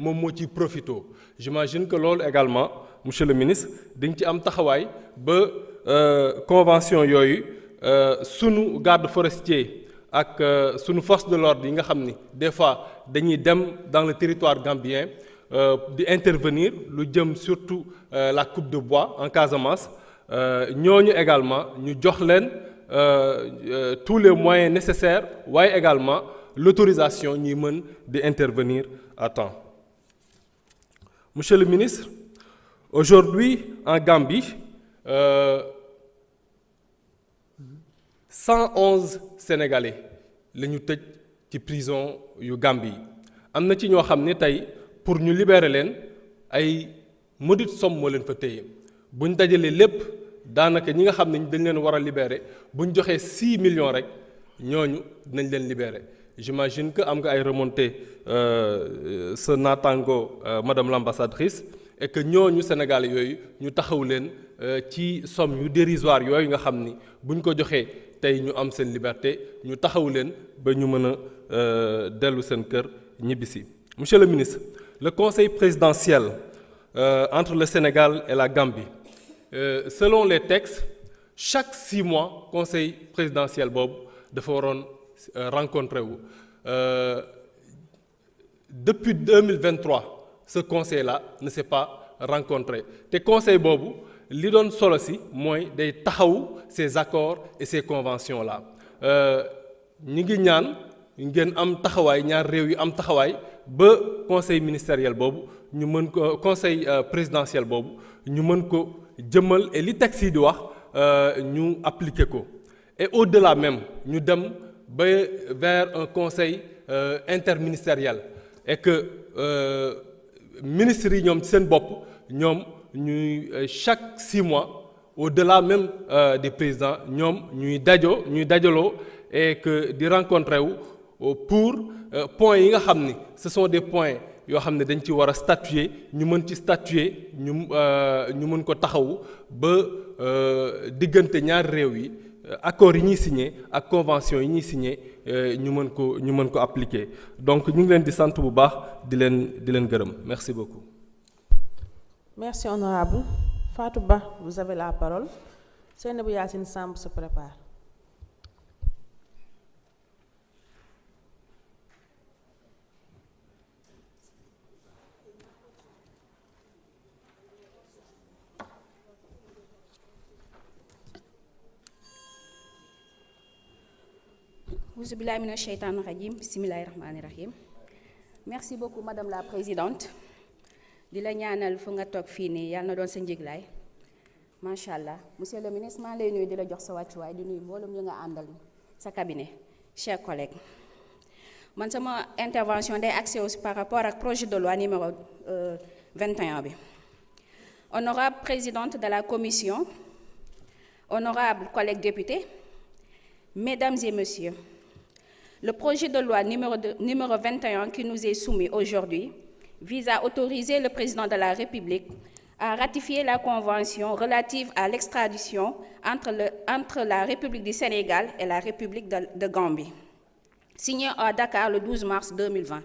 moom moo ciy profito. J'imagine que loolu également monsieur le ministre dañ ci am taxawaay ba convention yooyu sunu garde forestier ak sunu force de l'ordre yi nga xam ni des fois dañuy dem dans le territoire gambien di intervenir lu jëm surtout la coupe de bois en Casamance ñooñu également ñu jox leen tous les moyens nécessaires waaye également l'autorisation ñuy mën di intervenir à temps. Monsieur le ministre, aujourd'hui en Gambie 111 Sénégalais la ñu tëj ci prison yu Gambie am na ci ñoo xam ne tey pour ñu libérer leen ay maudite somme moo leen fa téye bu ñu dajalee lépp daanaka ñi nga xam ne dañ leen war a libérer bu ñu joxee 6 millions rek ñooñu dinañ leen libérer. J'imagine que am nga ay remontées sa naataango madame l'ambassadrice et que ñooñu Sénégalais yooyu ñu taxaw leen ci somme yu dérisoire yooyu nga xam ni bu ñu ko joxee tey ñu am seen liberté ñu taxaw leen ba ñu mën a dellu seen kër ñibbisi. Monsieur le ministre, le conseil présidentiel entre le Sénégal et la Gambie selon les textes chaque 6 mois conseil présidentiel boobu dafa waroon rencontré wu depuis 2023 ce conseil-là ne s'est pas rencontré te conseil boobu li doon solo si mooy day taxawu ces accords et ces conventions-là ñi ngi ñaan ngeen am taxawaay ñaar réew yi am taxawaay ba conseil ministériel boobu ñu mën ko conseil présidentiel boobu ñu mën ko jëmmal et li texte yi di wax ñu appliquer ko et au-delà même ñu dem ba vers un conseil interministériel et que ministres yi ñoom ci seen bopp ñoom ñuy chaque 6 mois au-delà même des présidents ñoom ñuy dajaloo et que di rencontrer wu pour points yi nga xam ni ce sont des points yoo xam ne dañ ci war a statuer ñu mën ci statuer ñu mën ko taxawu ba diggante ñaari réew yi accords yi ñuy signé ak convention yi ñuy signé ñu mën ko appliquer donc ñu ngi leen di sant bu baax di leen gërëm merci beaucoup. Merci honorable Fatou Ba, vous avez la parole. Seynabou Yacine Samb se prépare. Auzu billahi mina shaytani rajim, bismillahi rahmani rahim. Merci beaucoup madame la présidente. Di la ñaanal fu nga toog fii nii yàlla na doon sa njiglaay macha allah monsieur le ministre maa lay nuyu di la jox sa wàccuwaay di nuyu mboolem ñu nga àndal sa cabinet chers collègues. Man sama intervention day axé aussi par rapport ak projet de loi numéro 21 bi. Honorable présidente de la commission, honorables collègues députés, mesdames et messieurs, le projet de loi numéro 21 qui nous est soumis aujourd'hui vise à autoriser le président de la République à ratifier la convention relative à l'extradition entre la République du Sénégal et la République de Gambie, signée à Dakar le 12 mars 2020.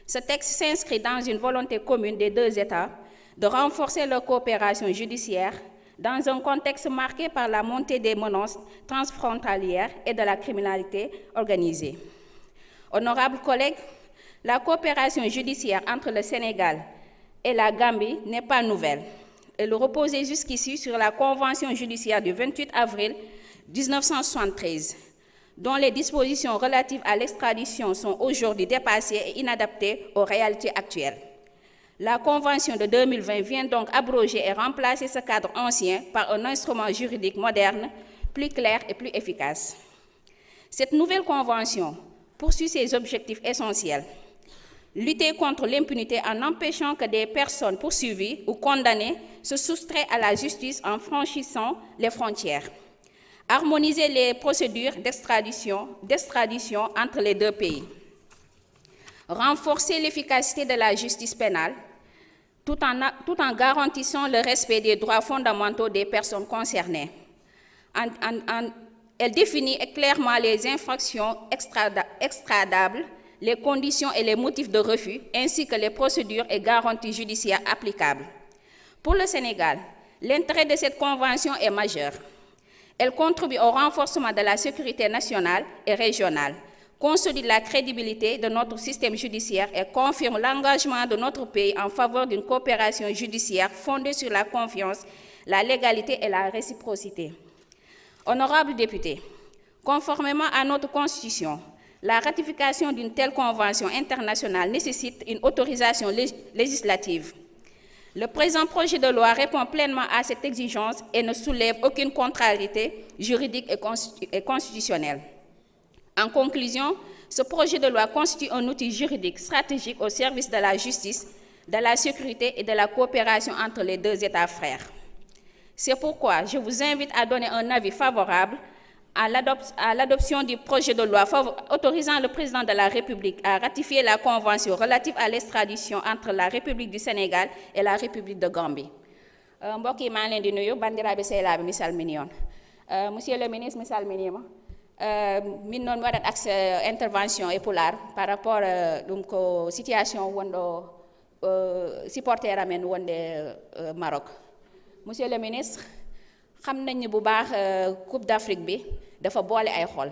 Ce texte s'inscrit dans une volonté commune des deux États de renforcer leur coopération judiciaire dans un contexte marqué par la montée des menaces transfrontalières et de la criminalité organisée. Honorables collègues, la coopération judiciaire entre le Sénégal et la Gambie n'est pas nouvelle. Elle reposait jusqu'ici sur la Convention judiciaire du 28 avril 1973, dont les dispositions relatives à l'extradition sont aujourd'hui dépassées et inadaptées aux réalités actuelles. La Convention de 2020 vient donc abroger et remplacer ce cadre ancien par un instrument juridique moderne, plus clair et plus efficace. Cette nouvelle Convention poursuit ses objectifs essentiels. Lutter contre l'impunité en empêchant que des personnes poursuivies ou condamnées se soustraient à la justice en franchissant les frontières. Harmoniser les procédures d'extradition entre les deux pays. Renforcer l'efficacité de la justice pénale tout en garantissant le respect des droits fondamentaux des personnes concernées. Elle définit clairement les infractions extradables les conditions et les motifs de refus, ainsi que les procédures et garanties judiciaires applicables. Pour le Sénégal, l'intérêt de cette convention est majeur. Elle contribue au renforcement de la sécurité nationale et régionale, consolide la crédibilité de notre système judiciaire et confirme l'engagement de notre pays en faveur d'une coopération judiciaire fondée sur la confiance, la légalité et la réciprocité. Honorables députés, conformément à notre Constitution, la ratification d'une telle convention internationale nécessite une autorisation législative. Le présent projet de loi répond pleinement à cette exigence et ne soulève aucune contrariété juridique et constitutionnelle. En conclusion, ce projet de loi constitue un outil juridique stratégique au service de la justice, de la sécurité et de la coopération entre les deux États frères. C'est pourquoi je vous invite à donner un avis favorable à l'adoption du projet de loi autorisant le président de la République à ratifier la convention relative à l'extradition entre la République du Sénégal et la République de Gambie. mbokk yi maa ngi leen di nuyu bandiraɓe sehlaaɓe mi salmini on. Monsieur le ministre mi salminima. Min noon mi waɗat axe intervention e Pulaar par rapport ɗum ko situation wonɗo supporter amen wonde Maroc. Monsieur le ministre, xam nañ ni bu baax Coupe d'Afrique bi dafa boole ay xol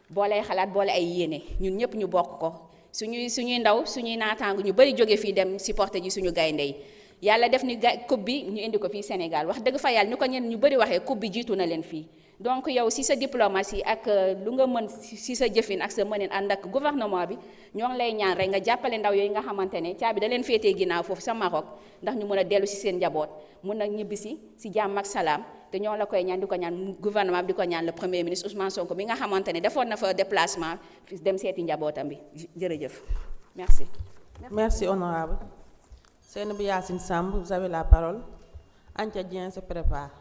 boole ay xalaat boole ay yéene ñun ñëpp ñu bokk ko suñuy ndaw suñuy naataangu ñu bari jóge fii dem supporter ji suñu gaynde yi yàlla def ni coupe bi ñu indi ko fii Sénégal wax dëgg fa yàlla ni ko ñenn ñu bari waxee coupe bi jiitu na leen fii. Donc yow si sa diplomatie ak lu nga mën si sa jëfin ak sa mëneen ànd ak gouvernement bi ñoo ngi lay ñaan rek nga jàppale ndaw yooyu nga xamante ne caabi da leen féetee ginnaaw foofu sa Maroc ndax ñu mën a dellu si seen njaboot mën a ñibbisi si jàmm ak salaam te ñoo la koy ñaan di ko ñaan gouvernement bi di ko ñaan le premier ministre Ousmane Sonko bi nga xamante ne defoon na fa déplacement dem seeti njabootam bi jërëjëf merci. Merci honorable. Seynabou Yacine Samb, vous avez la parole. Antia Dieng se prépare.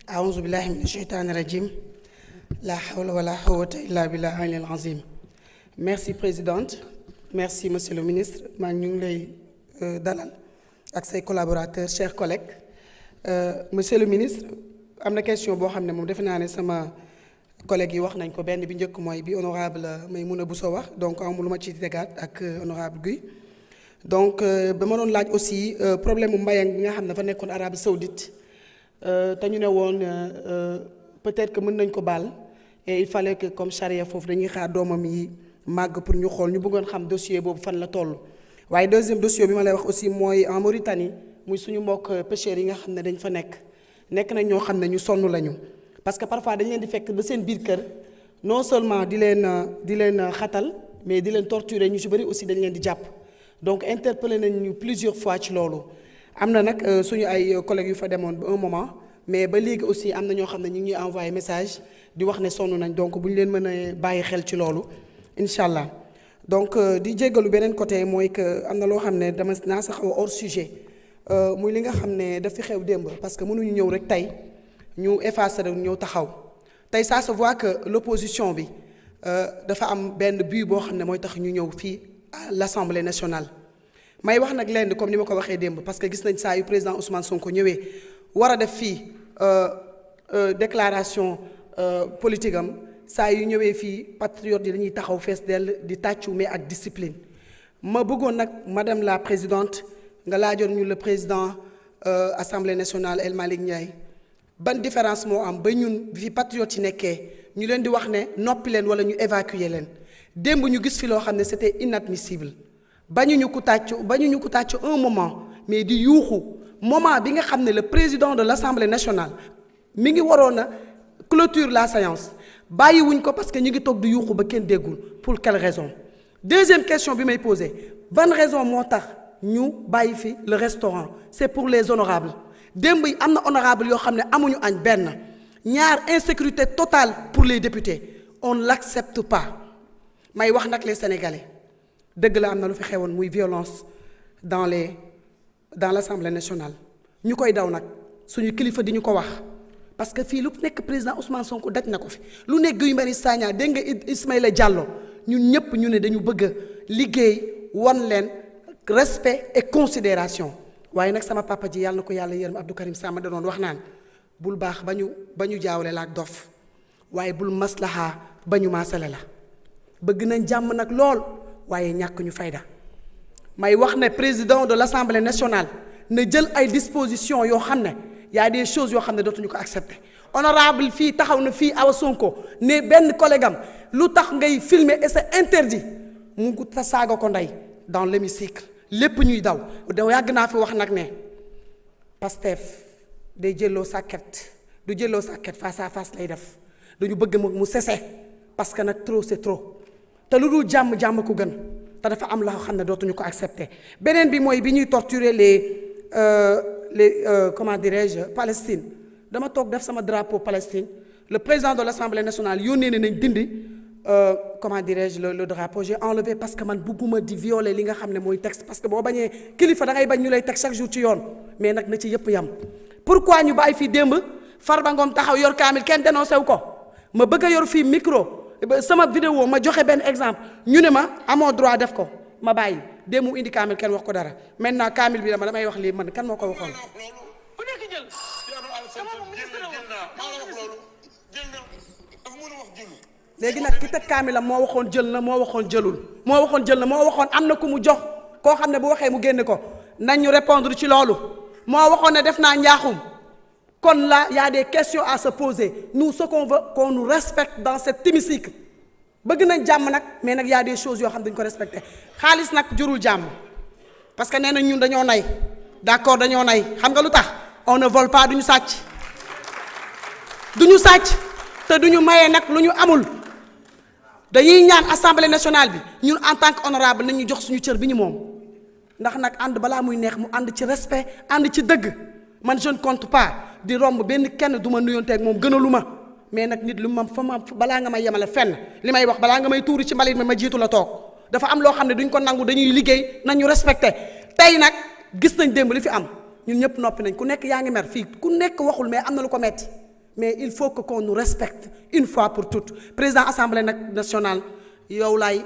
أعوذ بالله من الشيطان الرجيم لا حول ولا قوة إلا بالله العلي العظيم. Merci présidente, merci monsieur le ministre maa ngi ñu ngi lay dalal ak say collaborateurs chers collègues. Monsieur le ministre am na question boo xam ne moom defe naa ne sama collègues yi wax nañ ko benn bi njëkk mooy bi honorable Maymouna Bousso wax donc amul lu ma ci tegaat ak honorable Guy. Donc ba ma doon laaj aussi problème mu mbayang bi nga xam ne dafa nekkoon Arabie Saoudite te ñu ne woon peut-être que mën nañ ko baal et il fallait que comme charia foofu dañuy xaar doomam yi màgg pour ñu xool ñu bëggoon xam dossier boobu fan la toll. waaye deuxième dossier bi ma lay wax aussi mooy en Mauritanie muy suñu mbokk pêcheurs yi nga xam ne dañ fa nekk nañ ñoo xam ne ñu sonn lañu parce que parfois dañ leen di fekk ba seen biir kër non seulement di leen xatal mais di leen torturer ñu ci bari aussi dañ leen di jàpp. Donc interpellé nañu plusieurs fois ci loolu am na nag suñu ay collègues yu fa demoon ba un moment mais ba léegi aussi am na ñoo xam ne ñu ngi ñuy envoyé message di wax ne sonn nañ donc bu ñu leen mën a bàyyi xel ci loolu incha allah. Donc di jéggalu beneen côté mooy que am na loo xam ne dama naa sa xaw a hors sujet muy li nga xam ne daf fi xew démb parce que mënuñu ñëw rek tey ñu effacer rek ñëw taxaw tey ça se voit que l'opposition bi dafa am benn but boo xam ne mooy tax ñu ñëw fii à l'Assemblée nationale. may wax nag lenn comme ni ma ko waxee démb parce que gis nañ saa yu président Ousmane Sonko ñëwee war a def fii déclaration politique am saa yu ñëwee fii patriotes yi dañuy taxaw fees dell di tàccu mais ak discipline. ma bëggoon nag madame la présidente nga laajoon ñu le président Assemblée nationale El Malick Ndiaye ban différence moo am ba ñun bi fi patriotes yi nekkee ñu leen di wax ne noppi leen wala ñu évacuer leen démb ñu gis fi loo xam ne c'était inadmissible. bañuñu ko tàcc un moment mais di yuuxu moment bi nga xam ne le président de l'Assemblée nationale mi ngi waroon a clôture la séance bàyyiwuñ ko parce que ñu ngi toog di yuuxu ba kenn déggul pour quelle raison. Deuxième question bi may poser ban raison moo tax ñu bàyyi fi le restaurant c'est pour les honorables démb yi am na honorable yoo xam ne amuñu añ benn ñaar insécurité totale pour les députés on l'accepte pas may wax nag les Sénégalais. dëgg la am na lu fi xewoon muy violence dans l'Assemblée nationale ñu koy daw nag suñu kilifa di ñu ko wax parce que fii lu nekk président Ousmane Sonko daj na ko fi lu nekk Guy Marius Sagna dégg nga Ismaïla Diallo ñun ñëpp ñu ne dañu bëgg a liggéey wan leen respect et considération waaye nag sama papa ji yàlla na ko yàlla yërëm Abdou Karim Samba da doon wax naan bul baax ba ñu jaawale la ak dof waaye bul maslaha ba ñu maasale la bëgg nañ jàmm nag lool waaye ñàkk ñu fayda may wax ne président de l'Assemblée nationale na jël ay dispositions yoo xam ne y a des choses yoo xam ne dootuñu ko accepter honorable fii taxaw na fii Awa Sonko ne benn collègue am lu tax ngay filmer et c'est interdit mu ngi ta saaga ko ndey dans l'hémicycle lépp ñuy daw yàgg naa fi wax nag ne Pastef day jëloo sàkket du jëloo sàkket face à face lay def dañu bëgg mu cesser parce que nag trop c'est trop te lu dul jàmm ko gën te dafa am loo xam ne dootuñu ko accepter beneen bi mooy bi ñuy torturer les comment dirais-je Palestine dama toog def sama drapeau Palestine le président de l'Assemblée nationale yónnee ne nañ dindi comment dirais-je le drapeau j'ai enlevé parce que man bugguma di violer li nga xam ne mooy texte parce que boo bañee kilifa da ngay bañ ñu lay teg chaque jour ci yoon mais nag na ci yëpp yam pourquoi ñu bàyyi fii démb Farba Ngom taxaw yor kaamil kenn dénoncé wu ko ma bëgg a yor fii micro sama vidéo ma joxe benn exemple ñu ne ma amoo droit def ko ma bàyyi démb mu indi kaamil kenn wax ko dara maintenant kaamil bi damay wax lii man kan moo ko waxoon. léegi nag ki teg kaamilam moo waxoon jël na moo waxoon jëlul moo waxoon jël na moo waxoon am na ku mu jox koo xam ne bu waxee mu génne ko nañ ñu répondre ci loolu moo waxoon ne def naa njaaxum kon là y a des questions à se poser nous ce qu'on veut qu'on nous respecte dans cet hémicycle bëgg nañ jàmm nag mais nag y a des choses yoo xam dañ ko respecté xaalis nag jurul jàmm parce que nee nañ ñun dañoo nay d'accord dañoo nay xam nga lu tax on ne vole pas duñu sàcc te duñu maye nag lu ñu amul dañuy ñaan assemblée nationale bi ñun en tant que honorable nañ ñu jox suñu cër bi ñu moom ndax nag ànd balaa muy neex mu ànd ci respect ànd ci dëgg man je ne compte pas di romb benn kenn du ma nuyonteeg moom gënalu ma mais nag nit lu ma fa ma balaa nga may yemale fenn li may wax balaa nga may tuuri ci mbalit mi ma jiitu la toog dafa am loo xam ne duñ ko nangu dañuy liggéey nañu respecté tey nag gis nañ démb li fi am ñun ñëpp noppi nañ ku nekk yaa ngi mer fii ku nekk waxul mais am na lu ko metti mais il faut que qu'on nous respecte une fois pour toutes président assemblée nationale yow laay